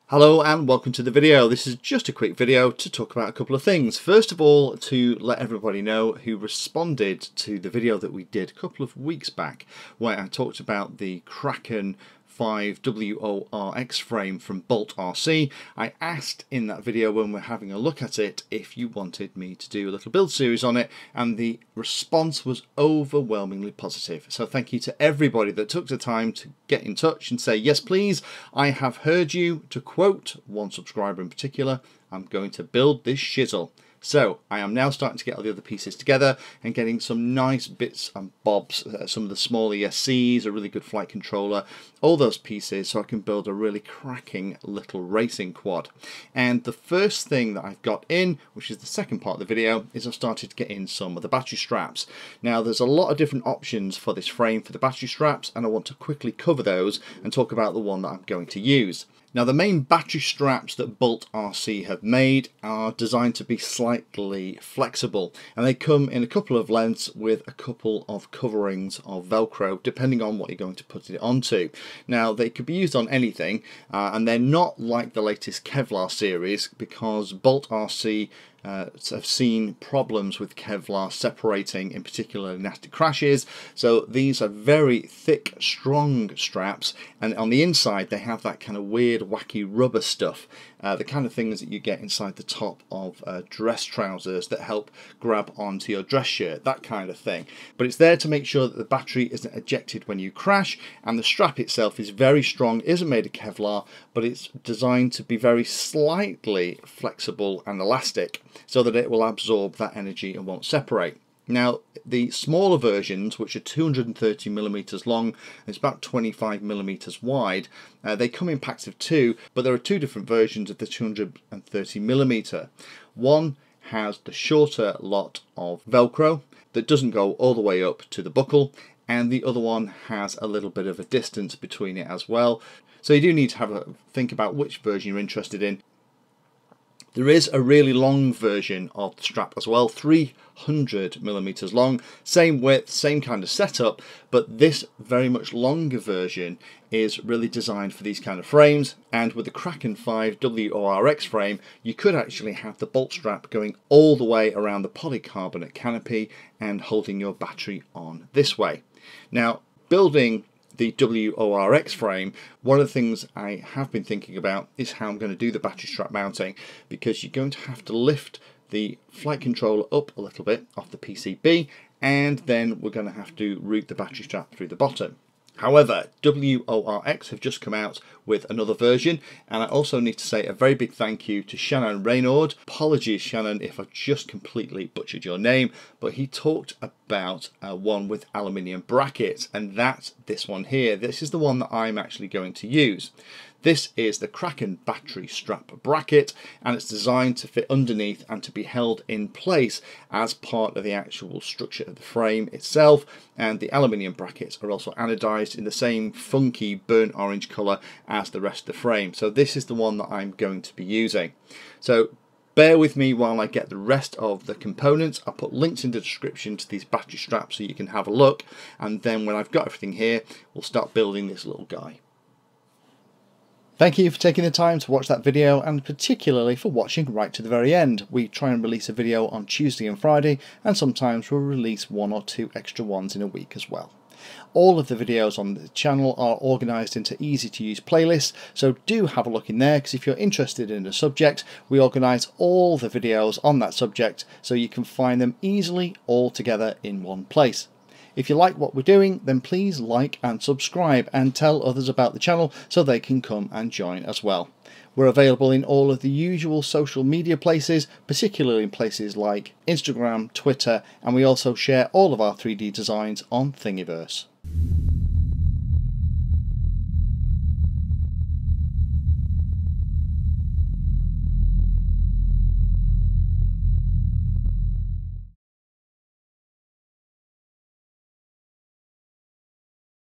Hello and welcome to the video. This is just a quick video to talk about a couple of things. First of all, to let everybody know who responded to the video that we did a couple of weeks back where I talked about the Kraken 5 WORX frame from BoltRC. I asked in that video when we're having a look at it if you wanted me to do a little build series on it, and the response was overwhelmingly positive. So thank you to everybody that took the time to get in touch and say yes please, I have heard you. To quote one subscriber in particular, I'm going to build this shizzle. So I am now starting to get all the other pieces together and getting some nice bits and bobs, some of the small ESCs, a really good flight controller, all those pieces, so I can build a really cracking little racing quad. And the first thing that I've got in, which is the second part of the video, is I've started to get in some of the battery straps. Now there's a lot of different options for this frame for the battery straps, and I want to quickly cover those and talk about the one that I'm going to use. Now the main battery straps that BoltRC have made are designed to be slightly flexible, and they come in a couple of lengths with a couple of coverings of Velcro depending on what you're going to put it onto. Now they could be used on anything, and they're not like the latest Kevlar series, because BoltRC have seen problems with Kevlar separating, in particular in nasty crashes. So these are very thick, strong straps, and on the inside they have that kind of weird wacky rubber stuff, the kind of things that you get inside the top of dress trousers that help grab onto your dress shirt, that kind of thing. But it's there to make sure that the battery isn't ejected when you crash, and the strap itself is very strong, isn't made of Kevlar, but it's designed to be very slightly flexible and elastic, so that it will absorb that energy and won't separate. Now the smaller versions, which are 230mm long, it's about 25mm wide, they come in packs of 2, but there are 2 different versions of the 230mm. One has the shorter lot of Velcro that doesn't go all the way up to the buckle, and the other one has a little bit of a distance between it as well. So you do need to have a think about which version you're interested in. There is a really long version of the strap as well, 300mm long, same width, same kind of setup, but this very much longer version is really designed for these kind of frames. And with the Kraken 5 WORX frame, you could actually have the bolt strap going all the way around the polycarbonate canopy and holding your battery on this way. Now, building the WORX frame, one of the things I have been thinking about is how I'm going to do the battery strap mounting, because you're going to have to lift the flight controller up a little bit off the PCB, and then we're going to have to route the battery strap through the bottom. However, WORX have just come out with another version, and I also need to say a very big thank you to Shannon Reynaud. Apologies Shannon if I've just completely butchered your name, but he talked about one with aluminium brackets, and that's this one here. This is the one that I'm actually going to use. This is the Kraken battery strap bracket, and it's designed to fit underneath and to be held in place as part of the actual structure of the frame itself. And the aluminium brackets are also anodized in the same funky burnt orange color as the rest of the frame. So this is the one that I'm going to be using. So bear with me while I get the rest of the components. I'll put links in the description to these battery straps so you can have a look, and then when I've got everything here, we'll start building this little guy. Thank you for taking the time to watch that video, and particularly for watching right to the very end. We try and release a video on Tuesday and Friday, and sometimes we'll release 1 or 2 extra ones in a week as well. All of the videos on the channel are organised into easy to use playlists, so do have a look in there, because if you're interested in a subject, we organise all the videos on that subject so you can find them easily all together in one place. If you like what we're doing, then please like and subscribe and tell others about the channel so they can come and join as well. We're available in all of the usual social media places, particularly in places like Instagram, Twitter, and we also share all of our 3D designs on Thingiverse.